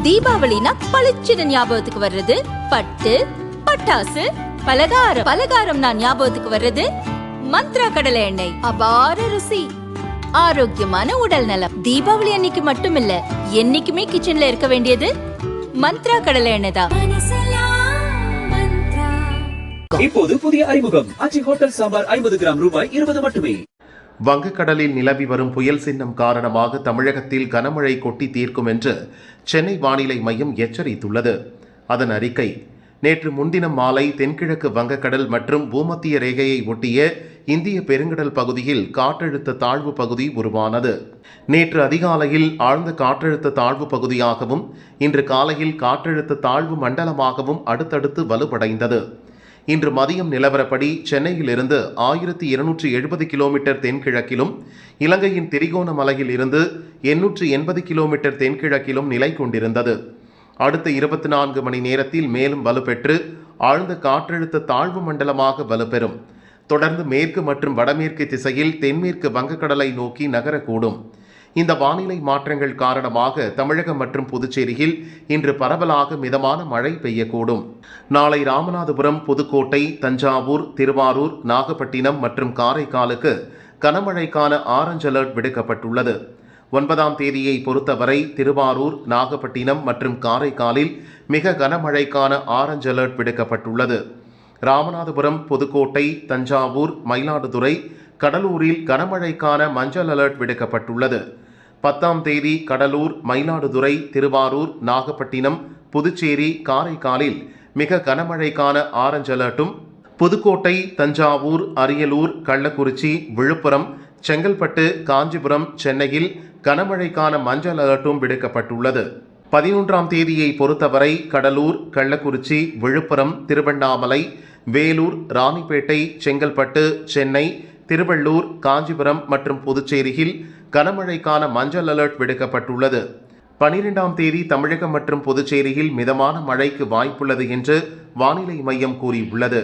தீபாவளினா பளிச்சுன்னு ஞாபகத்துக்கு வர்றது பட்டு, பட்டாசு, பலகாரம். பலகாரம்னா ஞாபகத்துக்கு வர்றது மந்த்ரா கடலை எண்ணெய். அபார ருசி, ஆரோக்கியமான உடல் நலம். தீபாவளி அன்னைக்கு மட்டும் இல்ல, என்னைக்குமே கிச்சன்ல இருக்க வேண்டியது மந்த்ரா கடலை எண்ணெய் தான். இப்போது புதிய அறிமுகம் அச்சி ஹோட்டல் சாம்பார் 50 கிராம் ரூபாய் 20 மட்டுமே. வங்கக்கடலில் நிலவி வரும் புயல் சின்னம் காரணமாக தமிழகத்தில் கனமழை கொட்டி தீர்க்கும் என்று சென்னை வானிலை மையம் எச்சரித்துள்ளது. அதன் அறிக்கை: நேற்று முன்தினம் மாலை தென்கிழக்கு வங்கக்கடல் மற்றும் பூமத்திய ரேகையை ஒட்டிய இந்திய பெருங்கடல் பகுதியில் காற்றழுத்த தாழ்வு பகுதி உருவானது. நேற்று அதிகாலையில் ஆழ்ந்த காற்றழுத்த தாழ்வு பகுதியாகவும் இன்று காலையில் காற்றழுத்த தாழ்வு மண்டலமாகவும் அடுத்தடுத்து வலுவடைந்தது. இன்று மதியம் நிலவரப்படி சென்னையிலிருந்து 1270 கிலோமீட்டர் தென்கிழக்கிலும் இலங்கையின் திரிகோணமலையில் இருந்து 880 கிலோமீட்டர் தென்கிழக்கிலும் நிலை கொண்டிருந்தது. அடுத்த 24 மணி நேரத்தில் மேலும் வலுப்பெற்று ஆழ்ந்த காற்றழுத்த தாழ்வு மண்டலமாக வலுப்பெறும். தொடர்ந்து மேற்கு மற்றும் வடமேற்கு திசையில் தென்மேற்கு வங்கக்கடலை நோக்கி நகரக்கூடும். இந்த வானிலை மாற்றங்கள் காரணமாக தமிழகம் மற்றும் புதுச்சேரியில் இன்று பரவலாக மிதமான மழை பெய்யக்கூடும். நாளை ராமநாதபுரம், புதுக்கோட்டை, தஞ்சாவூர், திருவாரூர், நாகப்பட்டினம் மற்றும் காரைக்காலுக்கு கனமழைக்கான ஆரஞ்ச் அலர்ட் விடுக்கப்பட்டுள்ளது. 9ஆம் தேதியை பொறுத்தவரை திருவாரூர், நாகப்பட்டினம் மற்றும் காரைக்காலில் மிக கனமழைக்கான ஆரஞ்ச் அலர்ட் விடுக்கப்பட்டுள்ளது. ராமநாதபுரம், புதுக்கோட்டை, தஞ்சாவூர், மயிலாடுதுறை, கடலூரில் கனமழைக்கான மஞ்சள் அலர்ட் விடுக்கப்பட்டுள்ளது. 10ஆம் தேதி கடலூர், மயிலாடுதுறை, திருவாரூர், நாகப்பட்டினம், புதுச்சேரி, காரைக்காலில் மிக கனமழைக்கான ஆரஞ்ச் அலர்ட்டும், புதுக்கோட்டை, தஞ்சாவூர், அரியலூர், கள்ளக்குறிச்சி, விழுப்புரம், செங்கல்பட்டு, காஞ்சிபுரம், சென்னையில் கனமழைக்கான மஞ்சள் அலர்ட்டும் விடுக்கப்பட்டுள்ளது. 11ஆம் தேதியை பொறுத்தவரை கடலூர், கள்ளக்குறிச்சி, விழுப்புரம், திருவண்ணாமலை, வேலூர், ராணிப்பேட்டை, செங்கல்பட்டு, சென்னை, திருவள்ளூர், காஞ்சிபுரம் மற்றும் புதுச்சேரியில் கனமழைக்கான மஞ்சள் அலர்ட் விடுக்கப்பட்டுள்ளது. 12ஆம் தேதி தமிழகம் மற்றும் புதுச்சேரியில் மிதமான மழைக்கு வாய்ப்புள்ளது என்று வானிலை மையம் கூறியுள்ளது.